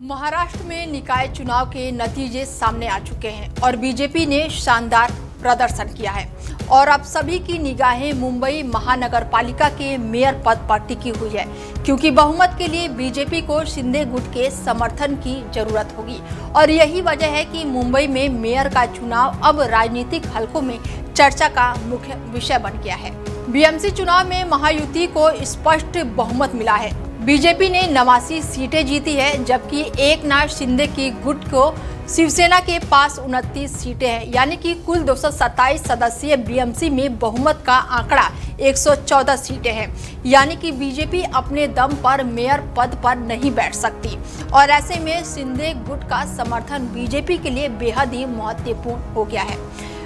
महाराष्ट्र में निकाय चुनाव के नतीजे सामने आ चुके हैं और बीजेपी ने शानदार प्रदर्शन किया है और अब सभी की निगाहें मुंबई महानगर पालिका के मेयर पद पर टिकी हुई है, क्योंकि बहुमत के लिए बीजेपी को शिंदे गुट के समर्थन की जरूरत होगी और यही वजह है कि मुंबई में मेयर का चुनाव अब राजनीतिक हलकों में चर्चा का मुख्य विषय बन गया है। बीएमसी चुनाव में महायुति को स्पष्ट बहुमत मिला है। बीजेपी ने 89 सीटें जीती है, जबकि एकनाथ शिंदे की गुट को शिवसेना के पास 29 सीटें हैं, यानी कि कुल 227 सदस्यीय बीएमसी में बहुमत का आंकड़ा 114 सीटें हैं। यानी कि बीजेपी अपने दम पर मेयर पद पर नहीं बैठ सकती और ऐसे में शिंदे गुट का समर्थन बीजेपी के लिए बेहद ही महत्वपूर्ण हो गया है।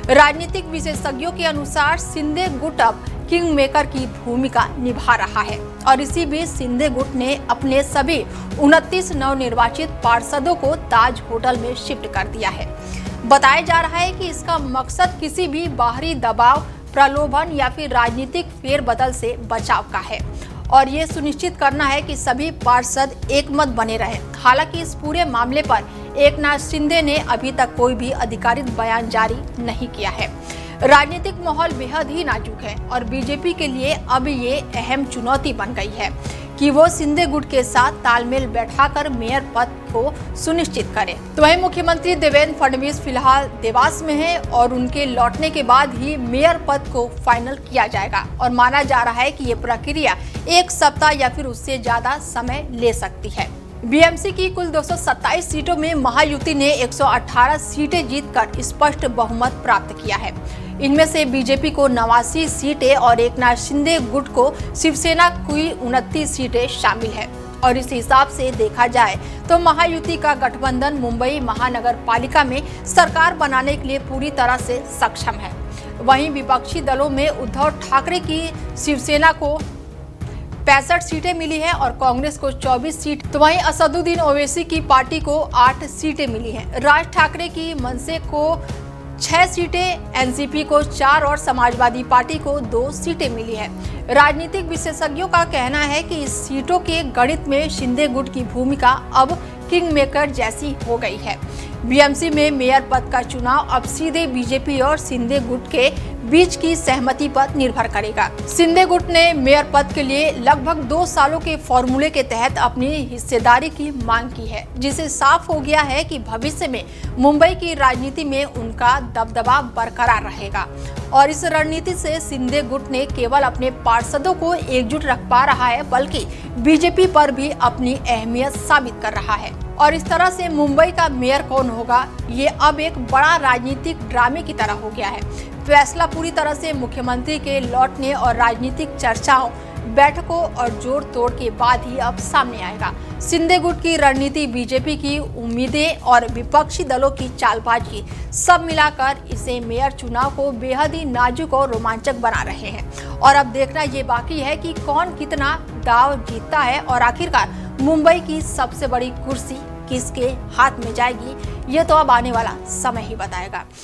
राजनीतिक विशेषज्ञों के अनुसार शिंदे गुट अब किंग मेकर की भूमिका निभा रहा है और इसी बीच शिंदे गुट ने अपने सभी 29 नवनिर्वाचित पार्षदों को ताज होटल में शिफ्ट कर दिया है। बताया जा रहा है कि इसका मकसद किसी भी बाहरी दबाव, प्रलोभन या फिर राजनीतिक फेरबदल से बचाव का है और ये सुनिश्चित करना है कि सभी पार्षद एकमत बने रहें। हालांकि इस पूरे मामले पर एकनाथ शिंदे ने अभी तक कोई भी आधिकारिक बयान जारी नहीं किया है। राजनीतिक माहौल बेहद ही नाजुक है और बीजेपी के लिए अब ये अहम चुनौती बन गई है कि वो शिंदे गुट के साथ तालमेल बैठाकर मेयर पद को सुनिश्चित करे। तो वहीं मुख्यमंत्री देवेंद्र फडणवीस फिलहाल देवास में हैं और उनके लौटने के बाद ही मेयर पद को फाइनल किया जाएगा और माना जा रहा है कि ये प्रक्रिया 1 सप्ताह या फिर उससे ज्यादा समय ले सकती है। बीएमसी की कुल 227 सीटों में महायुति ने 118 सीटें जीतकर स्पष्ट बहुमत प्राप्त किया है। इनमें से बीजेपी को 89 सीटें और एकनाथ शिंदे गुट को शिवसेना की 29 सीटें शामिल है और इस हिसाब से देखा जाए तो महायुति का गठबंधन मुंबई महानगर पालिका में सरकार बनाने के लिए पूरी तरह से सक्षम है। वहीं विपक्षी दलों में उद्धव ठाकरे की शिवसेना को 65 सीटें मिली हैं और कांग्रेस को 24 सीट, तो वहीं असदुद्दीन ओवैसी की पार्टी को 8 सीटें मिली हैं। राज ठाकरे की मनसे को 6 सीटें, एनसीपी को 4 और समाजवादी पार्टी को 2 सीटें मिली हैं। राजनीतिक विशेषज्ञों का कहना है कि इस सीटों के गणित में शिंदे गुट की भूमिका अब किंग मेकर जैसी हो गई है। बीएमसी में मेयर पद का चुनाव अब सीधे बीजेपी और शिंदे गुट के बीच की सहमति पर निर्भर करेगा। शिंदे गुट ने मेयर पद के लिए लगभग 2 सालों के फॉर्मूले के तहत अपनी हिस्सेदारी की मांग की है, जिससे साफ हो गया है कि भविष्य में मुंबई की राजनीति में उनका दबदबा बरकरार रहेगा और इस रणनीति से शिंदे गुट ने केवल अपने पार्षदों को एकजुट रख पा रहा है, बल्कि बीजेपी पर भी अपनी अहमियत साबित कर रहा है। और इस तरह से मुंबई का मेयर कौन होगा, ये अब एक बड़ा राजनीतिक ड्रामे की तरह हो गया है। फैसला पूरी तरह से मुख्यमंत्री के लौटने और राजनीतिक चर्चाओं, बैठकों और जोड़ तोड़ के बाद ही अब सामने आएगा। शिंदे गुट की रणनीति, बीजेपी की उम्मीदें और विपक्षी दलों की चालबाजी सब मिलाकर इसे मेयर चुनाव को बेहद ही नाजुक और रोमांचक बना रहे हैं और अब देखना ये बाकी है कि कौन कितना दाव जीतता है और आखिरकार मुंबई की सबसे बड़ी कुर्सी किसके हाथ में जाएगी, ये तो अब आने वाला समय ही बताएगा।